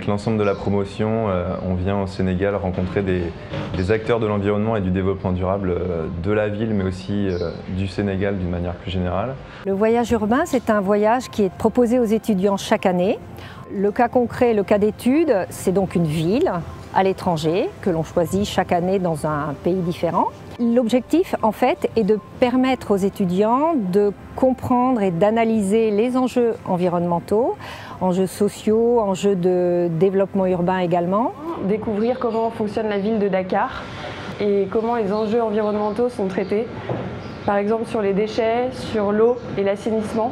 avec l'ensemble de la promotion, on vient au Sénégal rencontrer des acteurs de l'environnement et du développement durable de la ville, mais aussi du Sénégal d'une manière plus générale. Le voyage urbain, c'est un voyage qui est proposé aux étudiants chaque année. Le cas concret, le cas d'étude, c'est donc une ville à l'étranger que l'on choisit chaque année dans un pays différent. L'objectif, en fait, est de permettre aux étudiants de comprendre et d'analyser les enjeux environnementaux, enjeux sociaux, enjeux de développement urbain également. Découvrir comment fonctionne la ville de Dakar et comment les enjeux environnementaux sont traités. Par exemple sur les déchets, sur l'eau et l'assainissement,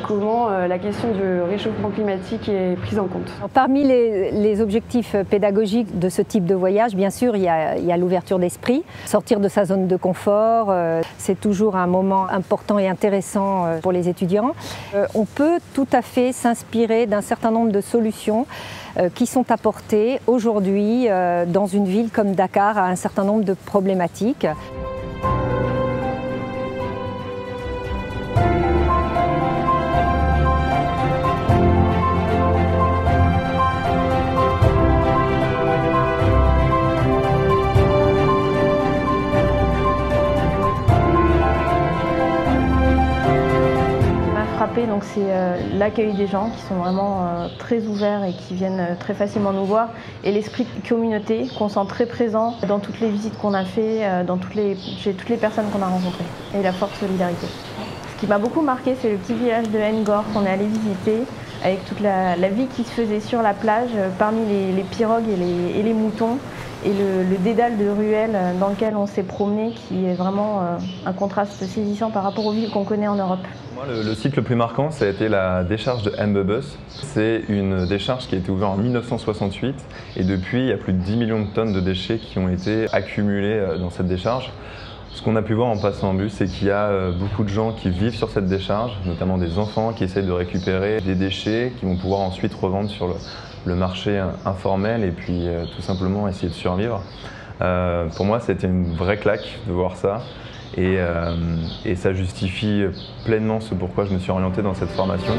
comment la question du réchauffement climatique est prise en compte. Parmi les objectifs pédagogiques de ce type de voyage, bien sûr, il y a l'ouverture d'esprit. Sortir de sa zone de confort, c'est toujours un moment important et intéressant pour les étudiants. On peut tout à fait s'inspirer d'un certain nombre de solutions qui sont apportées aujourd'hui dans une ville comme Dakar à un certain nombre de problématiques. Donc c'est l'accueil des gens qui sont vraiment très ouverts et qui viennent très facilement nous voir, et l'esprit de communauté qu'on sent très présent dans toutes les visites qu'on a fait, chez toutes les personnes qu'on a rencontrées, et la forte solidarité. Ce qui m'a beaucoup marqué, c'est le petit village de Ngor qu'on est allé visiter, avec toute la vie qui se faisait sur la plage parmi les pirogues et les moutons, et le dédale de ruelles dans lequel on s'est promené, qui est vraiment un contraste saisissant par rapport aux villes qu'on connaît en Europe. Moi, le site le plus marquant, ça a été la décharge de Mbebus. C'est une décharge qui a été ouverte en 1968 et depuis, il y a plus de 10 millions de tonnes de déchets qui ont été accumulés dans cette décharge. Ce qu'on a pu voir en passant en bus, c'est qu'il y a beaucoup de gens qui vivent sur cette décharge, notamment des enfants qui essayent de récupérer des déchets qui vont pouvoir ensuite revendre sur le marché informel et puis tout simplement essayer de survivre. Pour moi, c'était une vraie claque de voir ça. Et ça justifie pleinement ce pourquoi je me suis orienté dans cette formation.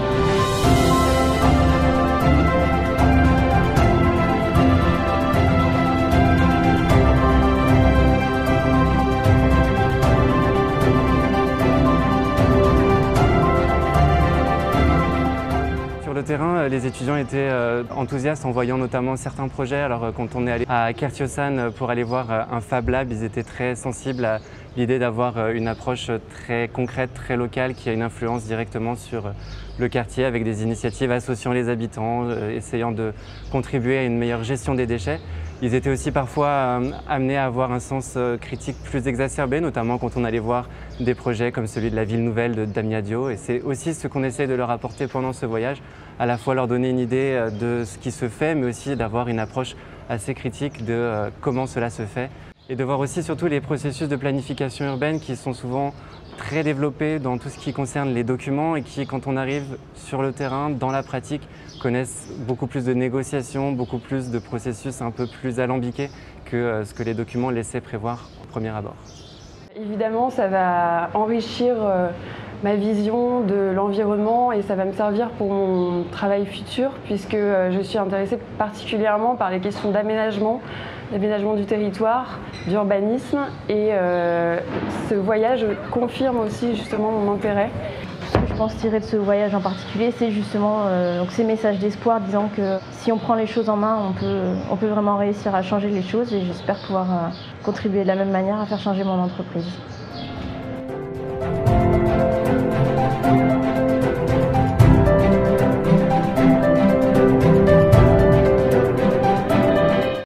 Sur le terrain, les étudiants étaient enthousiastes en voyant notamment certains projets. Alors quand on est allé à Kertiosan pour aller voir un Fab Lab, ils étaient très sensibles à l'idée d'avoir une approche très concrète, très locale, qui a une influence directement sur le quartier, avec des initiatives associant les habitants, essayant de contribuer à une meilleure gestion des déchets. Ils étaient aussi parfois amenés à avoir un sens critique plus exacerbé, notamment quand on allait voir des projets comme celui de la ville nouvelle de Diamniadio. Et c'est aussi ce qu'on essaie de leur apporter pendant ce voyage, à la fois leur donner une idée de ce qui se fait, mais aussi d'avoir une approche assez critique de comment cela se fait. Et de voir aussi surtout les processus de planification urbaine qui sont souvent très développés dans tout ce qui concerne les documents et qui, quand on arrive sur le terrain, dans la pratique, connaissent beaucoup plus de négociations, beaucoup plus de processus un peu plus alambiqués que ce que les documents laissaient prévoir au premier abord. Évidemment, ça va enrichir ma vision de l'environnement et ça va me servir pour mon travail futur, puisque je suis intéressée particulièrement par les questions d'aménagement du territoire, d'urbanisme, et ce voyage confirme aussi justement mon intérêt. Ce que je pense tirer de ce voyage en particulier, c'est justement ces messages d'espoir disant que si on prend les choses en main, on peut vraiment réussir à changer les choses, et j'espère pouvoir contribuer de la même manière à faire changer mon entreprise.